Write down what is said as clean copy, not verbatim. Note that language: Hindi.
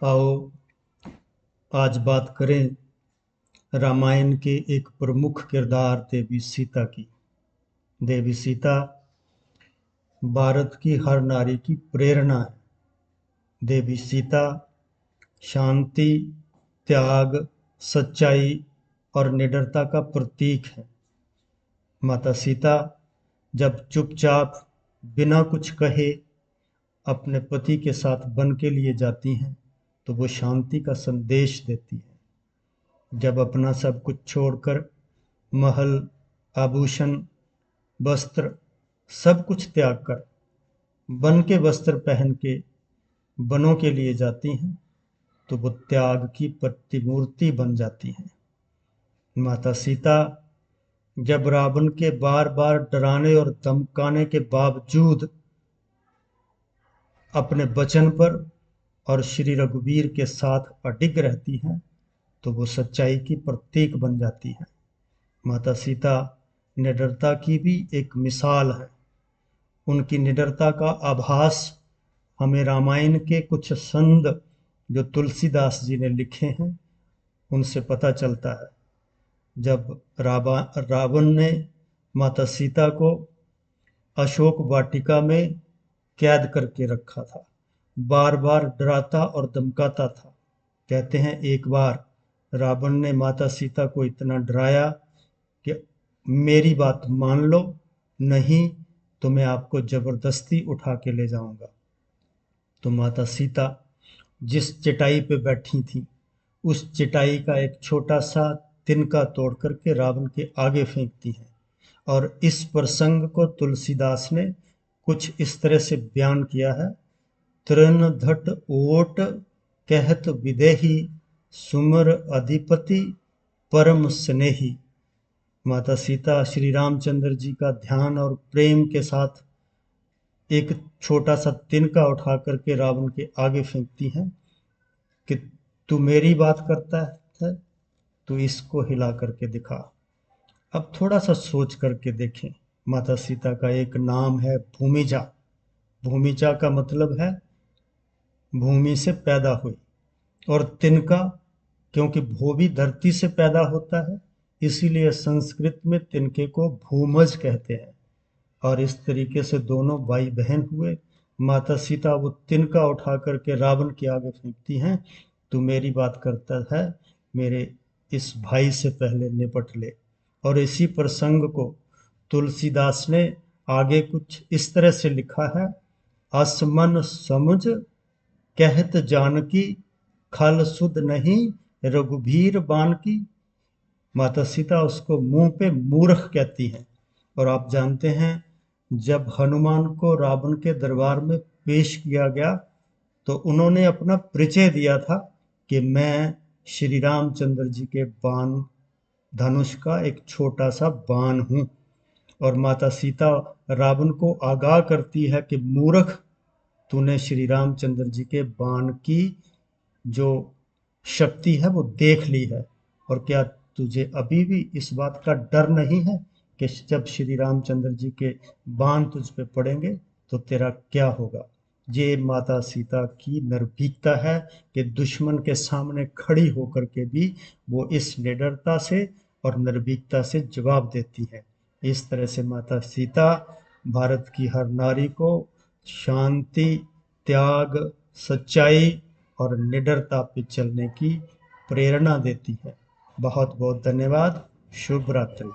आओ आज बात करें रामायण के एक प्रमुख किरदार देवी सीता की। देवी सीता भारत की हर नारी की प्रेरणा है। देवी सीता शांति, त्याग, सच्चाई और निडरता का प्रतीक है। माता सीता जब चुपचाप बिना कुछ कहे अपने पति के साथ वन के लिए जाती हैं तो वो शांति का संदेश देती है। जब अपना सब कुछ छोड़कर महल, आभूषण, वस्त्र सब कुछ त्याग कर वन के वस्त्र पहन के वनों के लिए जाती हैं तो वो त्याग की प्रतिमूर्ति बन जाती हैं। माता सीता जब रावण के बार बार डराने और धमकाने के बावजूद अपने वचन पर और श्री रघुवीर के साथ अडिग रहती हैं तो वो सच्चाई की प्रतीक बन जाती है। माता सीता निडरता की भी एक मिसाल है। उनकी निडरता का आभास हमें रामायण के कुछ संद जो तुलसीदास जी ने लिखे हैं उनसे पता चलता है। जब रावण ने माता सीता को अशोक वाटिका में कैद करके रखा था, बार बार डराता और धमकाता था। कहते हैं एक बार रावण ने माता सीता को इतना डराया कि मेरी बात मान लो, नहीं तो मैं आपको जबरदस्ती उठा के ले जाऊंगा। तो माता सीता जिस चटाई पे बैठी थी उस चटाई का एक छोटा सा तिनका तोड़ करके रावण के आगे फेंकती हैं। और इस प्रसंग को तुलसीदास ने कुछ इस तरह से बयान किया है। तृण धट ओट कहत विदेही, सुमर अधिपति परम स्नेही। माता सीता श्री रामचंद्र जी का ध्यान और प्रेम के साथ एक छोटा सा तिनका उठा करके रावण के आगे फेंकती हैं कि तू मेरी बात करता है, तू इसको हिला करके दिखा। अब थोड़ा सा सोच करके देखें। माता सीता का एक नाम है भूमिजा। भूमिजा का मतलब है भूमि से पैदा हुई, और तिनका क्योंकि भू भी धरती से पैदा होता है इसीलिए संस्कृत में तिनके को भूमज कहते हैं। और इस तरीके से दोनों भाई बहन हुए। माता सीता वो तिनका उठा करके रावण के आगे फेंकती हैं, तू मेरी बात करता है, मेरे इस भाई से पहले निपट ले। और इसी प्रसंग को तुलसीदास ने आगे कुछ इस तरह से लिखा है। आसमन समुझ कहत जानकी, खल सुध नहीं रघुबीर बान की। माता सीता उसको मुंह पे मूर्ख कहती हैं। और आप जानते हैं जब हनुमान को रावण के दरबार में पेश किया गया तो उन्होंने अपना परिचय दिया था कि मैं श्री रामचंद्र जी के बाण धनुष का एक छोटा सा बाण हूं। और माता सीता रावण को आगाह करती है कि मूर्ख, तूने श्री रामचंद्र जी के बाण की जो शक्ति है वो देख ली है, और क्या तुझे अभी भी इस बात का डर नहीं है कि जब श्री रामचंद्र जी के बाण तुझ पे पड़ेंगे तो तेरा क्या होगा। ये माता सीता की निर्भीकता है कि दुश्मन के सामने खड़ी होकर के भी वो इस निडरता से और निर्भीकता से जवाब देती है। इस तरह से माता सीता भारत की हर नारी को शांति, त्याग, सच्चाई और निडरता पे चलने की प्रेरणा देती है। बहुत बहुत धन्यवाद। शुभ रात्रि।